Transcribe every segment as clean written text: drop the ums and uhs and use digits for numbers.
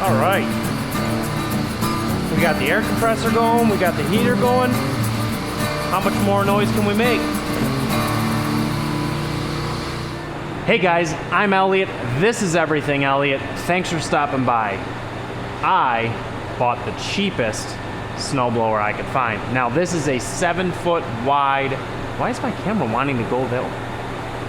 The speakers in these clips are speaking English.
All right. We got the air compressor going, we got the heater going. How much more noise can we make? Hey guys, I'm Elliot. This is Everything Elliot. Thanks for stopping by. I bought the cheapest snowblower I could find. Now this is a 7-foot wide. Why is my camera wanting to go there?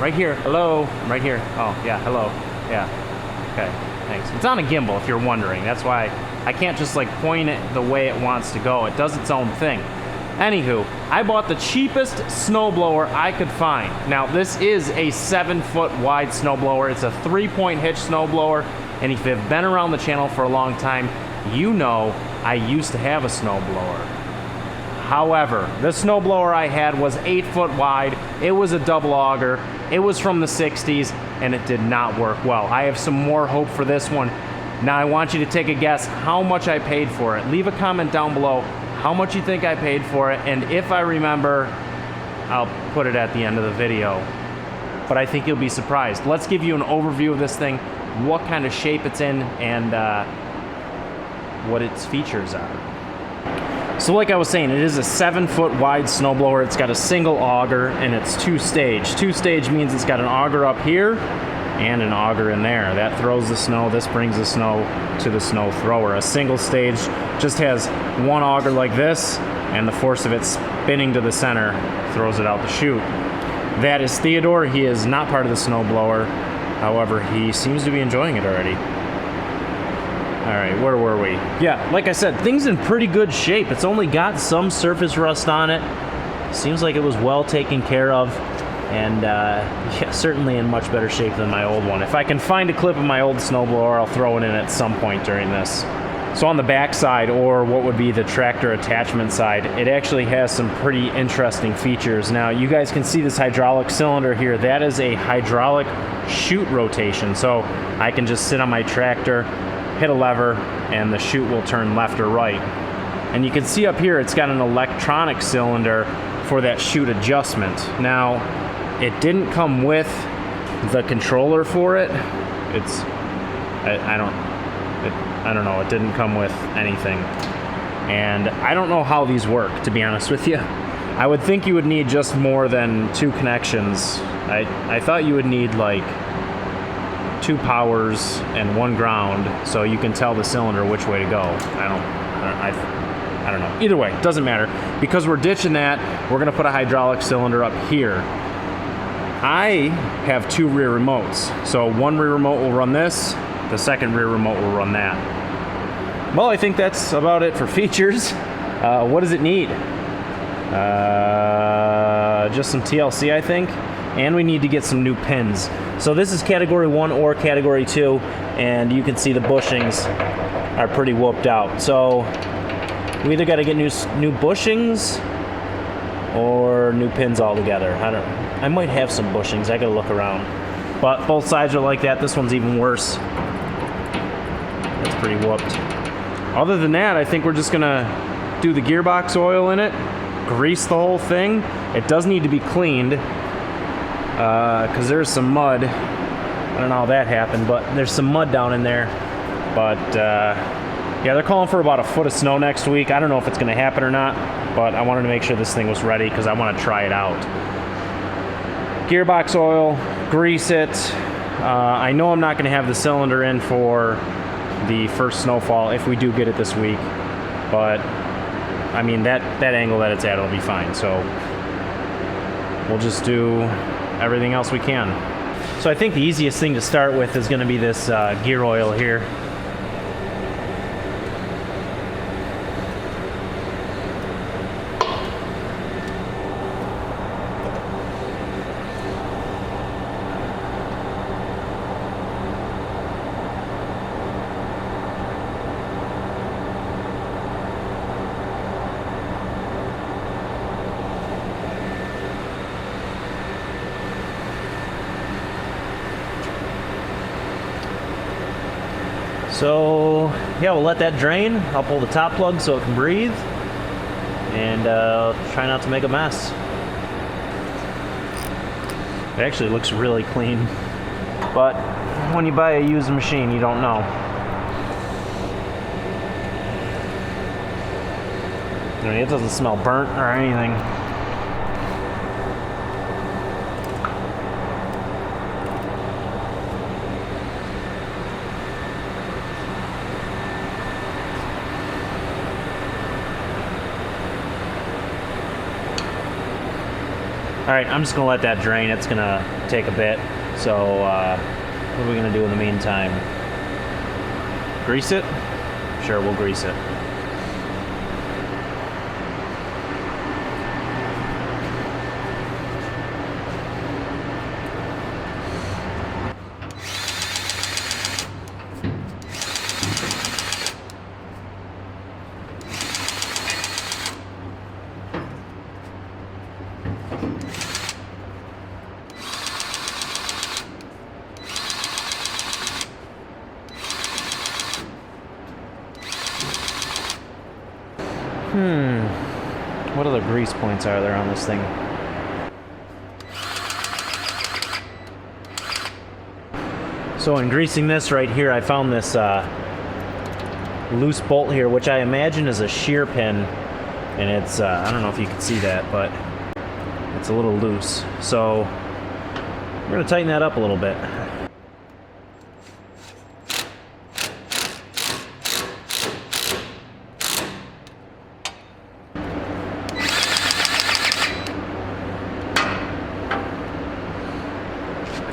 Right here. Hello. I'm right here. Oh yeah. Hello. Yeah. Okay. Thanks. It's on a gimbal if you're wondering. That's why I can't just like point it the way it wants to go. It does its own thing. Anywho, I bought the cheapest snowblower I could find. Now this is a 7-foot wide snowblower. It's a 3-point hitch snowblower. And if you've been around the channel for a long time, you know I used to have a snowblower. However, the snowblower I had was 8 foot wide. It was a double auger. It was from the 60s and it did not work well. I have some more hope for this one. Now I want you to take a guess how much I paid for it. Leave a comment down below how much you think I paid for it, and if I remember, I'll put it at the end of the video. But I think you'll be surprised. Let's give you an overview of this thing, what kind of shape it's in, and what its features are. So like I was saying, it is a 7-foot wide snowblower. It's got a single auger and it's 2-stage. 2-stage means it's got an auger up here and an auger in there. That throws the snow. This brings the snow to the snow thrower. A single stage just has one auger like this, and the force of it spinning to the center throws it out the chute. That is Theodore. He is not part of the snowblower. However, he seems to be enjoying it already. All right, where were we? Yeah, like I said, things in pretty good shape. It's only got some surface rust on it. Seems like it was well taken care of, and yeah, certainly in much better shape than my old one. If I can find a clip of my old snowblower, I'll throw it in at some point during this. So on the back side, or what would be the tractor attachment side, it actually has some pretty interesting features. Now, you guys can see this hydraulic cylinder here. That is a hydraulic chute rotation. So I can just sit on my tractor, hit a lever, and the chute will turn left or right. And you can see up here, it's got an electronic cylinder for that chute adjustment. Now, it didn't come with the controller for it. It's, I don't know, it didn't come with anything. And I don't know how these work, to be honest with you. I would think you would need just more than 2 connections. I thought you would need like 2 powers and 1 ground, so you can tell the cylinder which way to go. I don't know. Either way, doesn't matter. Because we're ditching that, we're gonna put a hydraulic cylinder up here. I have 2 rear remotes. So one rear remote will run this, the second rear remote will run that. Well, I think that's about it for features. What does it need? Just some TLC, I think. And we need to get some new pins. So this is category 1 or category 2, and you can see the bushings are pretty whooped out. So we either got to get new bushings or new pins altogether. I might have some bushings. I got to look around. But both sides are like that. This one's even worse. That's pretty whooped. Other than that, I think we're just gonna do the gearbox oil in it, grease the whole thing. It does need to be cleaned because there's some mud. I don't know how that happened, but there's some mud down in there. But yeah, they're calling for about a foot of snow next week. I don't know if it's gonna happen or not, but I wanted to make sure this thing was ready because I want to try it out. Gearbox oil, grease it. I know I'm not gonna have the cylinder in for the first snowfall if we do get it this week, but I mean that angle that it's at will be fine, so we'll just do everything else we can. So I think the easiest thing to start with is going to be this gear oil here. So yeah, we'll let that drain. I'll pull the top plug so it can breathe, and try not to make a mess. It actually looks really clean, but when you buy a used machine, you don't know. I mean, it doesn't smell burnt or anything. Alright, I'm just going to let that drain. It's going to take a bit. So, what are we going to do in the meantime? Grease it? Sure, we'll grease it. What other grease points are there on this thing? So in greasing this right here, I found this loose bolt here, which I imagine is a shear pin, and it's, I don't know if you can see that, but it's a little loose. So we're going to tighten that up a little bit.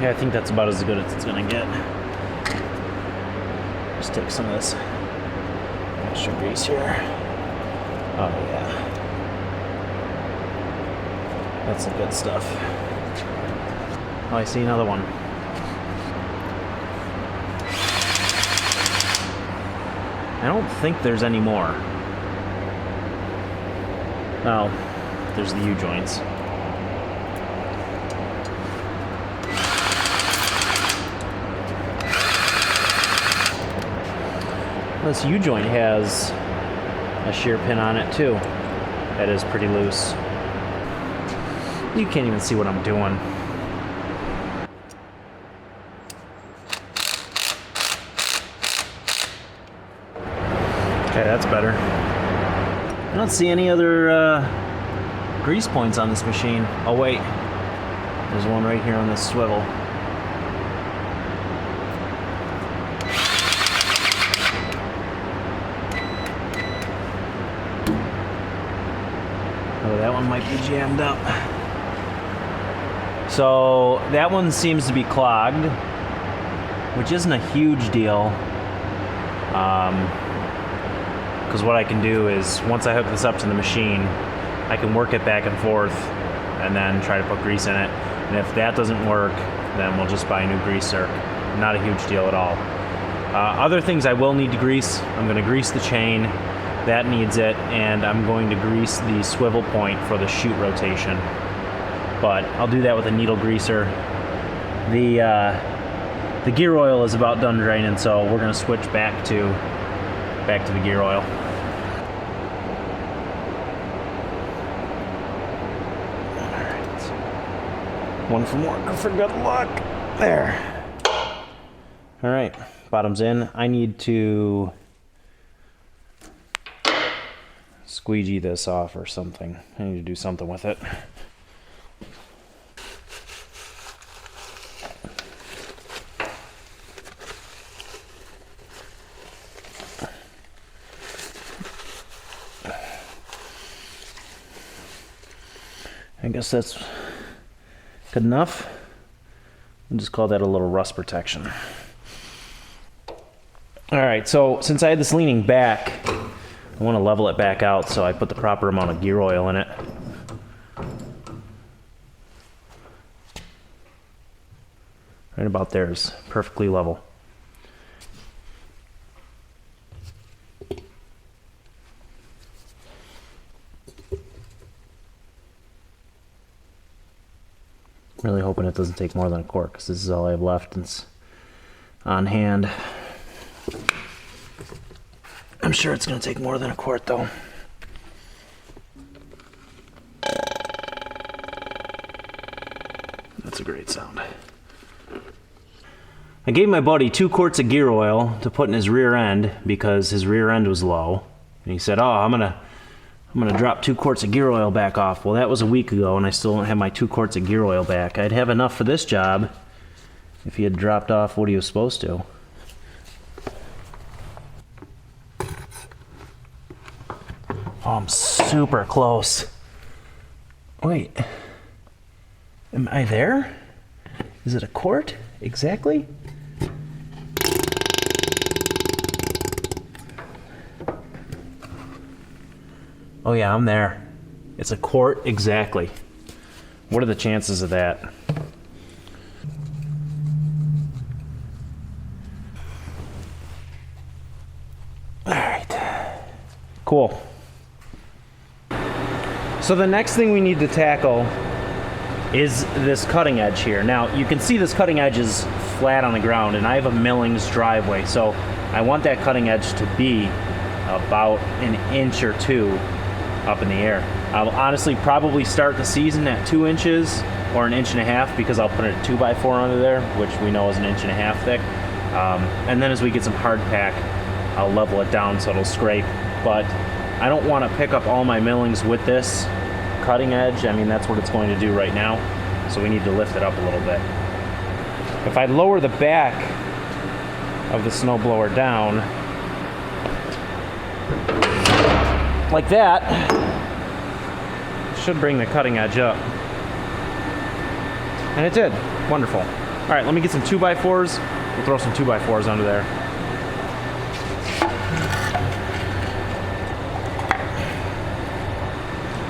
Yeah, I think that's about as good as it's gonna get. Just take some of this extra grease here. Oh yeah. That's the good stuff. Oh, I see another one. I don't think there's any more. Oh, there's the U-joints. This U-joint has a shear pin on it too. That is pretty loose. You can't even see what I'm doing. Okay, that's better. I don't see any other grease points on this machine. Oh wait, there's one right here on this swivel. Oh, that one might be jammed up. So that one seems to be clogged, which isn't a huge deal. Because what I can do is, once I hook this up to the machine, I can work it back and forth and then try to put grease in it. And if that doesn't work, then we'll just buy a new greaser. Not a huge deal at all. Other things I will need to grease. I'm going to grease the chain. That needs it, and I'm going to grease the swivel point for the chute rotation. But I'll do that with a needle greaser. The gear oil is about done draining, so we're going to switch back to the gear oil. Alright. One for more, for good luck. There. Alright, bottom's in. I need to squeegee this off or something. I need to do something with it. I guess that's good enough. We'll just call that a little rust protection. Alright, so since I had this leaning back, I want to level it back out, so I put the proper amount of gear oil in it. Right about there is perfectly level. Really hoping it doesn't take more than a quart, because this is all I have left and it's on hand. I'm sure it's going to take more than a quart though. That's a great sound. I gave my buddy 2 quarts of gear oil to put in his rear end because his rear end was low. And he said, oh, I'm I'm gonna drop 2 quarts of gear oil back off. Well, that was a week ago and I still don't have my 2 quarts of gear oil back. I'd have enough for this job if he had dropped off what he was supposed to. Oh, I'm super close. Wait, am I there? Is it a quart exactly? Oh yeah, I'm there. It's a quart exactly. What are the chances of that? All right, cool. So the next thing we need to tackle is this cutting edge here. Now you can see this cutting edge is flat on the ground and I have a millings driveway, so I want that cutting edge to be about an inch or 2 up in the air. I'll honestly probably start the season at 2 inches or an 1.5 inches because I'll put a 2x4 under there, which we know is an 1.5 inches thick. And then as we get some hard pack, I'll level it down so it'll scrape. But I don't want to pick up all my millings with this cutting edge. I mean, that's what it's going to do right now. So we need to lift it up a little bit. If I lower the back of the snowblower down like that, it should bring the cutting edge up. And it did. Wonderful. All right, let me get some 2x4s. We'll throw some 2x4s under there.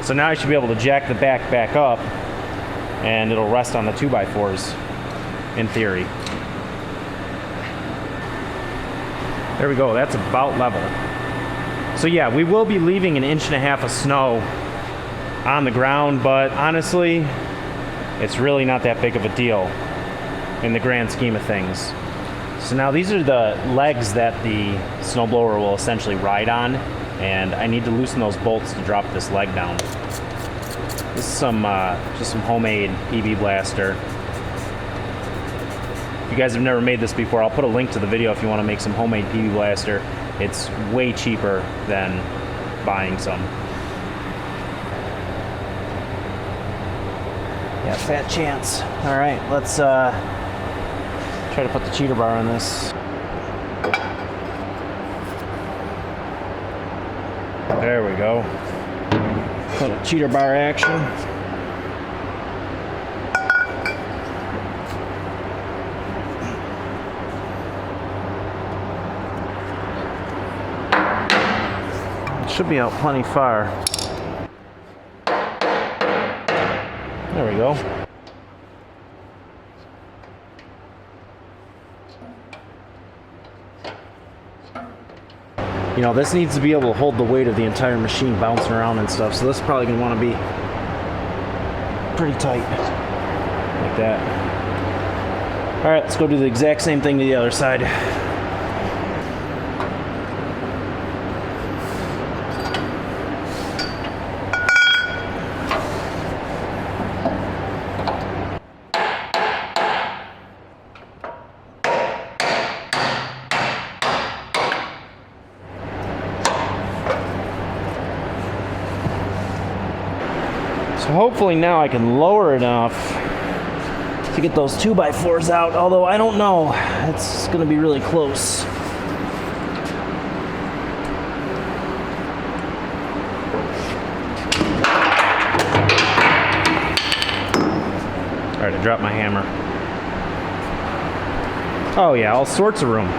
So now I should be able to jack the back up and it'll rest on the 2x4s in theory. There we go, that's about level. So yeah, we will be leaving an 1.5 inches of snow on the ground, but honestly, it's really not that big of a deal in the grand scheme of things. So now these are the legs that the snowblower will essentially ride on, and I need to loosen those bolts to drop this leg down. This is some just some homemade PB blaster. If you guys have never made this before, I'll put a link to the video if you want to make some homemade PB blaster. It's way cheaper than buying some. Yeah, fat chance. All right, let's try to put the cheater bar on this. There we go. Put a cheater bar action. It should be out plenty far. There we go. You know, this needs to be able to hold the weight of the entire machine bouncing around and stuff, so this is probably going to want to be pretty tight, like that. Alright, let's go do the exact same thing to the other side. So hopefully now I can lower enough to get those 2x4s out, although I don't know. It's going to be really close. Alright, I dropped my hammer. Oh yeah, all sorts of room.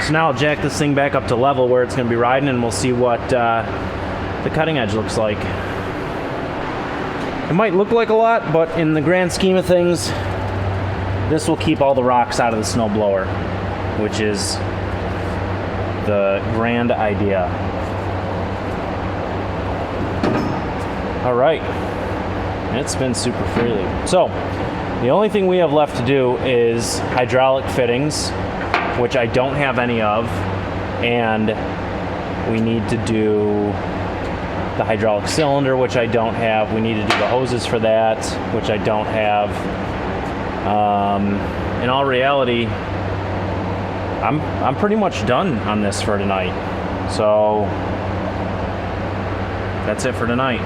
So now I'll jack this thing back up to level where it's going to be riding, and we'll see what the cutting edge looks like. It might look like a lot, but in the grand scheme of things, this will keep all the rocks out of the snowblower, which is the grand idea. All right, it spins super freely. So the only thing we have left to do is hydraulic fittings, which I don't have any of, and we need to do the hydraulic cylinder, which I don't have. We need to do the hoses for that, which I don't have. In all reality, I'm pretty much done on this for tonight. So that's it for tonight.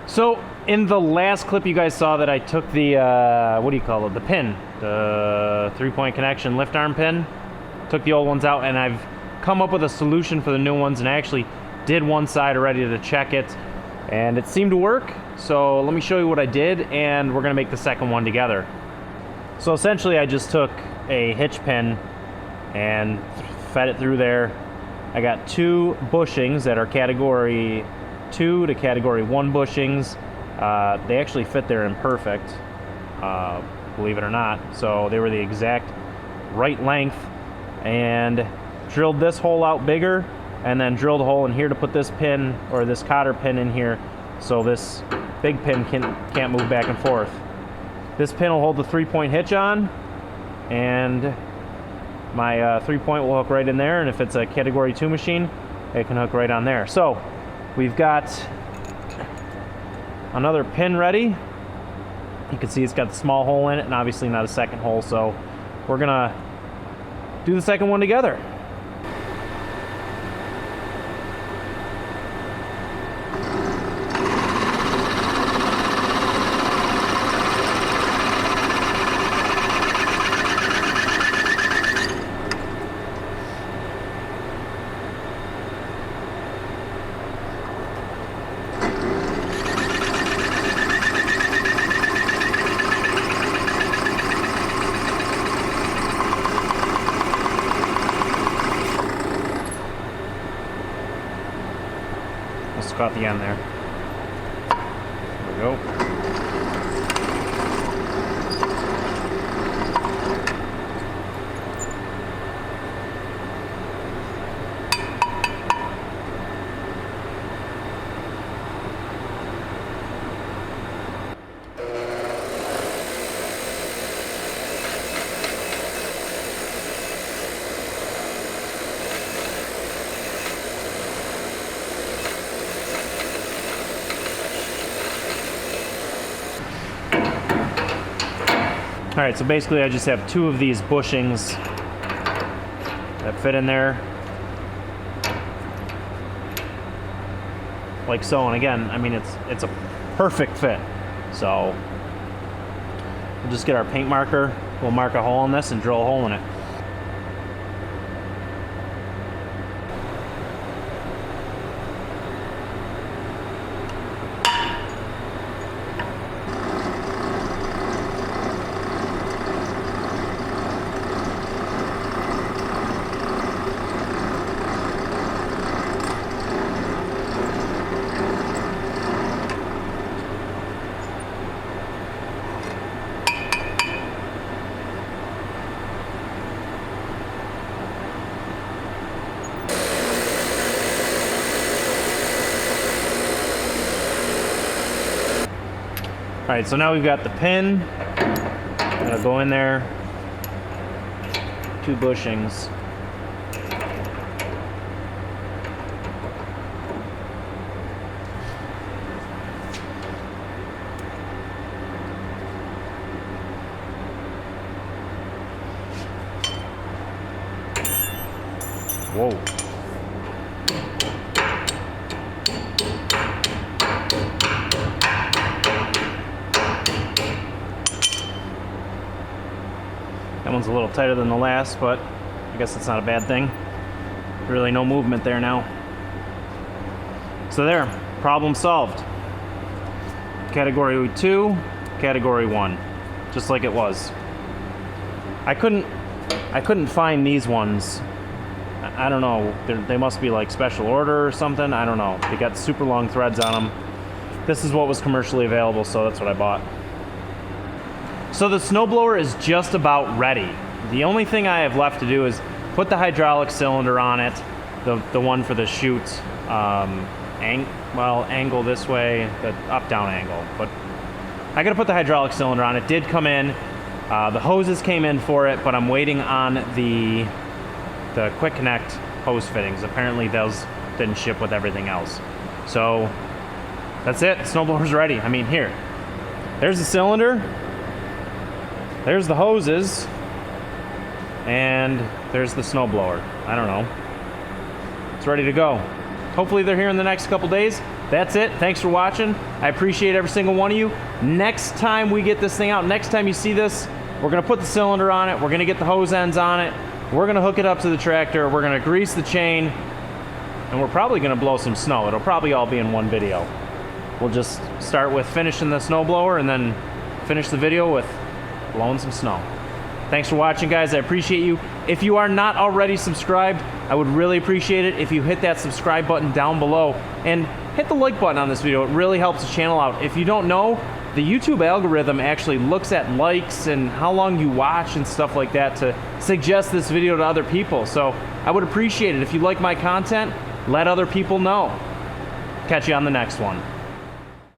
So in the last clip you guys saw that I took the, what do you call it, the pin, the 3-point connection lift arm pin, took the old ones out, and I've come up with a solution for the new ones, and I actually did one side already to check it, and it seemed to work. So let me show you what I did, and we're gonna make the second one together. So essentially I just took a hitch pin and fed it through there. I got 2 bushings that are category 2 to category 1 bushings. They actually fit there in perfect, believe it or not. So they were the exact right length, and drilled this hole out bigger, and then drilled a hole in here to put this pin, or this cotter pin, in here, so this big pin can't move back and forth. This pin will hold the 3-point hitch on, and my 3-point will hook right in there, and if it's a category 2 machine, it can hook right on there. So we've got another pin ready. You can see it's got the small hole in it, and obviously not a second hole, so we're gonna do the second one together. Caught the end there. There we go. All right, so basically I just have 2 of these bushings that fit in there like so, and again, I mean, it's a perfect fit. So we'll just get our paint marker, we'll mark a hole in this and drill a hole in it. All right, so now we've got the pin. That'll go in there. 2 bushings. Whoa. That one's a little tighter than the last, but I guess that's not a bad thing. Really no movement there now. So there, problem solved. Category 2, Category 1, just like it was. I couldn't find these ones. I don't know, they must be like special order or something, I don't know. They got super long threads on them. This is what was commercially available, so that's what I bought. So the snowblower is just about ready. The only thing I have left to do is put the hydraulic cylinder on it, the one for the chute, angle this way, the up-down angle. But I gotta put the hydraulic cylinder on. It did come in. The hoses came in for it, but I'm waiting on the quick connect hose fittings. Apparently those didn't ship with everything else. So that's it. The snowblower's ready. I mean, here. There's the cylinder. There's the hoses. And there's the snowblower. I don't know. It's ready to go. Hopefully they're here in the next couple days. That's it. Thanks for watching. I appreciate every single one of you. Next time we get this thing out, next time you see this, we're going to put the cylinder on it. We're going to get the hose ends on it. We're going to hook it up to the tractor. We're going to grease the chain. And we're probably going to blow some snow. It'll probably all be in one video. We'll just start with finishing the snowblower and then finish the video with blowing some snow. Thanks for watching, guys. I appreciate you. If you are not already subscribed, I would really appreciate it if you hit that subscribe button down below and hit the like button on this video. It really helps the channel out. If you don't know, the YouTube algorithm actually looks at likes and how long you watch and stuff like that to suggest this video to other people. So I would appreciate it if you like my content, let other people know. Catch you on the next one.